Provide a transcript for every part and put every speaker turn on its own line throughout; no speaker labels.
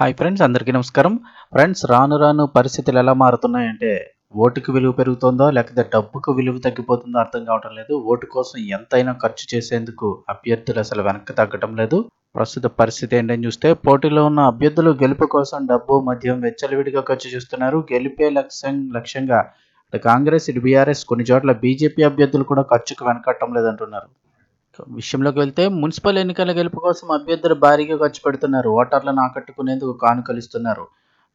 Hi friends, అందరికీ నమస్కారం. Friends, రాను రాను పరిస్థితులు ఎలా మారుతున్నాయంటే ఓటుకి విలువ పెరుగుతుందో లేకపోతే డబ్బుకు విలువ తగ్గిపోతుందో అర్థం కావటం లేదు. ఓటు కోసం ఎంతైనా ఖర్చు చేసేందుకు అభ్యర్థులు అసలు వెనక్కి తగ్గటం లేదు. ప్రస్తుత పరిస్థితి ఏంటని చూస్తే పోటీలో ఉన్న అభ్యర్థులు గెలుపు కోసం డబ్బు, మద్యం విచ్చలవిడిగా ఖర్చు చేస్తున్నారు. గెలిపే లక్ష్యంగా ఇటు కాంగ్రెస్, ఇటు బీఆర్ఎస్, కొన్ని చోట్ల బీజేపీ అభ్యర్థులు కూడా ఖర్చుకు వెనకట్టడం లేదంటున్నారు. విషయంలోకి వెళ్తే మున్సిపల్ ఎన్నికల గెలుపు కోసం అభ్యర్థులు భారీగా ఖర్చు పెడుతున్నారు. ఓటర్లను ఆకట్టుకునేందుకు కానుకలు ఇస్తున్నారు.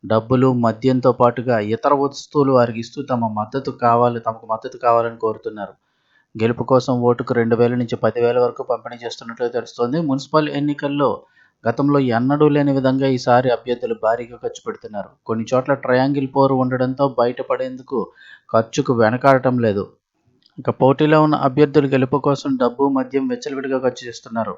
డబ్బులు, మద్యంతో పాటుగా ఇతర వస్తువులు వారికి ఇస్తూ తమకు మద్దతు కావాలని కోరుతున్నారు. గెలుపు కోసం ఓటుకు 2,000 నుంచి 10,000 వరకు పంపిణీ చేస్తున్నట్లు తెలుస్తోంది. మున్సిపల్ ఎన్నికల్లో గతంలో ఎన్నడూ లేని విధంగా ఈసారి అభ్యర్థులు భారీగా ఖర్చు పెడుతున్నారు. కొన్ని చోట్ల ట్రయాంగిల్ పోరు ఉండడంతో బయటపడేందుకు ఖర్చుకు వెనకాడటం లేదు. ఇక పోటీలో ఉన్న అభ్యర్థులు గెలుపు కోసం డబ్బు, మద్యం విచ్చలవిడిగా ఖర్చు చేస్తున్నారు.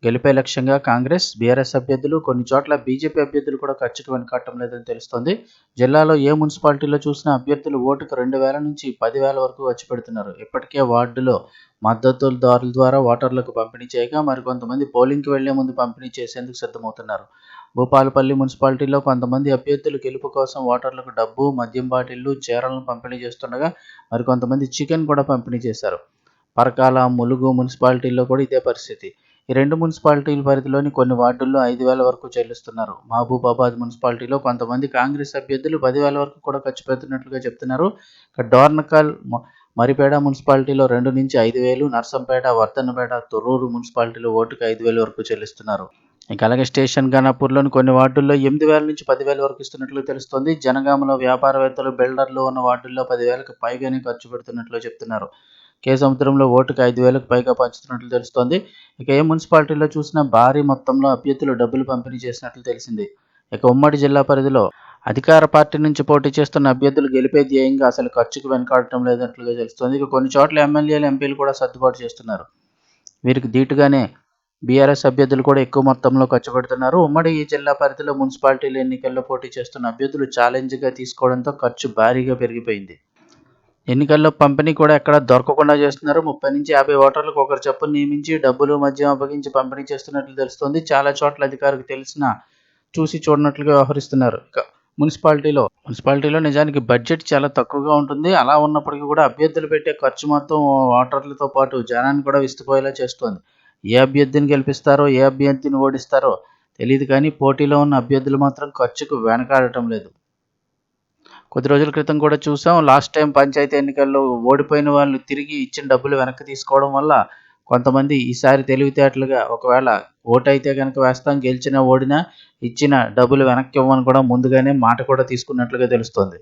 గెలుపే లక్ష్యంగా కాంగ్రెస్, బీఆర్ఎస్ అభ్యర్థులు, కొన్ని చోట్ల బీజేపీ అభ్యర్థులు కూడా ఖర్చుకు వెనకాడటం లేదని తెలుస్తోంది. జిల్లాలో ఏ మున్సిపాలిటీలో చూసినా అభ్యర్థులు ఓటుకు 2,000 నుంచి 10,000 వరకు ఖర్చు పెడుతున్నారు. ఇప్పటికే వార్డులో మద్దతుదారుల ద్వారా ఓటర్లకు పంపిణీ చేయగా మరికొంతమంది పోలింగ్కి వెళ్లే ముందు పంపిణీ చేసేందుకు సిద్ధమవుతున్నారు. భూపాలపల్లి మున్సిపాలిటీలో కొంతమంది అభ్యర్థులు గెలుపు కోసం ఓటర్లకు డబ్బు, మద్యం బాటిళ్లు, చీరలను పంపిణీ చేస్తుండగా మరికొంతమంది చికెన్ కూడా పంపిణీ చేశారు. పరకాల, ములుగు మున్సిపాలిటీల్లో కూడా ఇదే పరిస్థితి. ఈ రెండు మున్సిపాలిటీల పరిధిలోని కొన్ని వార్డుల్లో 5,000 వరకు చెల్లిస్తున్నారు. మహబూబాబాద్ మున్సిపాలిటీలో కొంతమంది కాంగ్రెస్ అభ్యర్థులు 10,000 వరకు కూడా ఖర్చు పెడుతున్నట్లుగా చెప్తున్నారు. ఇక డోర్నకల్, మరిపేడ మున్సిపాలిటీలో 2 నుంచి 5,000, నర్సంపేట, వర్ధన్నపేట, తొర్రూరు మున్సిపాలిటీలో ఓటుకు 5,000 వరకు చెల్లిస్తున్నారు. ఇక అలాగే స్టేషన్ ఘనాపూర్లోని కొన్ని వార్డుల్లో 8,000 నుంచి 10,000 వరకు ఇస్తున్నట్లు తెలుస్తోంది. జనగామలో వ్యాపారవేత్తలు, బిల్డర్లు ఉన్న వార్డుల్లో 10,000కి పైగానే ఖర్చు పెడుతున్నట్లు చెప్తున్నారు. సముద్రంలో ఓటుకు 5,000కు పైగా పంచుతున్నట్లు తెలుస్తోంది. ఇక ఏ మున్సిపాలిటీలో చూసినా భారీ మొత్తంలో అభ్యర్థులు డబ్బులు పంపిణీ చేసినట్లు తెలిసింది. ఇక ఉమ్మడి జిల్లా పరిధిలో అధికార పార్టీ నుంచి పోటీ చేస్తున్న అభ్యర్థులు గెలిపే ధ్యేయంగా అసలు ఖర్చుకు వెనకాడటం లేనట్లుగా తెలుస్తోంది. ఇక కొన్ని చోట్ల ఎమ్మెల్యేలు, ఎంపీలు కూడా సర్దుబాటు చేస్తున్నారు. వీరికి ధీటుగానే బీఆర్ఎస్ అభ్యర్థులు కూడా ఎక్కువ మొత్తంలో ఖర్చు పెడుతున్నారు. ఉమ్మడి ఈ జిల్లా పరిధిలో మున్సిపాలిటీల ఎన్నికల్లో పోటీ చేస్తున్న అభ్యర్థులు ఛాలెంజ్గా తీసుకోవడంతో ఖర్చు భారీగా పెరిగిపోయింది. ఎన్నికల్లో పంపిణీ కూడా ఎక్కడా దొరకకుండా చేస్తున్నారు. 30 నుంచి 50 ఓటర్లకు ఒకరు చొప్పున నియమించి డబ్బులు, మద్యం అప్పగించి పంపిణీ చేస్తున్నట్లు తెలుస్తోంది. చాలా చోట్ల అధికారులకు తెలిసినా చూసి చూడనట్లుగా వ్యవహరిస్తున్నారు. ఇక మున్సిపాలిటీలో నిజానికి బడ్జెట్ చాలా తక్కువగా ఉంటుంది. అలా ఉన్నప్పటికీ కూడా అభ్యర్థులు పెట్టే ఖర్చు మొత్తం ఓటర్లతో పాటు జనాన్ని కూడా విస్తుపోయేలా చేస్తోంది. ఏ అభ్యర్థిని గెలిపిస్తారో, ఏ అభ్యర్థిని ఓడిస్తారో తెలియదు కానీ పోటీలో ఉన్న అభ్యర్థులు మాత్రం ఖర్చుకు వెనకాడటం లేదు. కొద్ది రోజుల క్రితం కూడా చూసాం. లాస్ట్ టైం పంచాయతీ ఎన్నికల్లో ఓడిపోయిన వాళ్ళు తిరిగి ఇచ్చిన డబ్బులు వెనక్కి తీసుకోవడం వల్ల కొంతమంది ఈసారి తెలివితేటలుగా ఒకవేళ ఓటైతే కనుక వేస్తాం, గెలిచినా ఓడినా ఇచ్చిన డబ్బులు వెనక్కి ఇవ్వమని కూడా ముందుగానే మాట కూడా తీసుకున్నట్లుగా తెలుస్తోంది.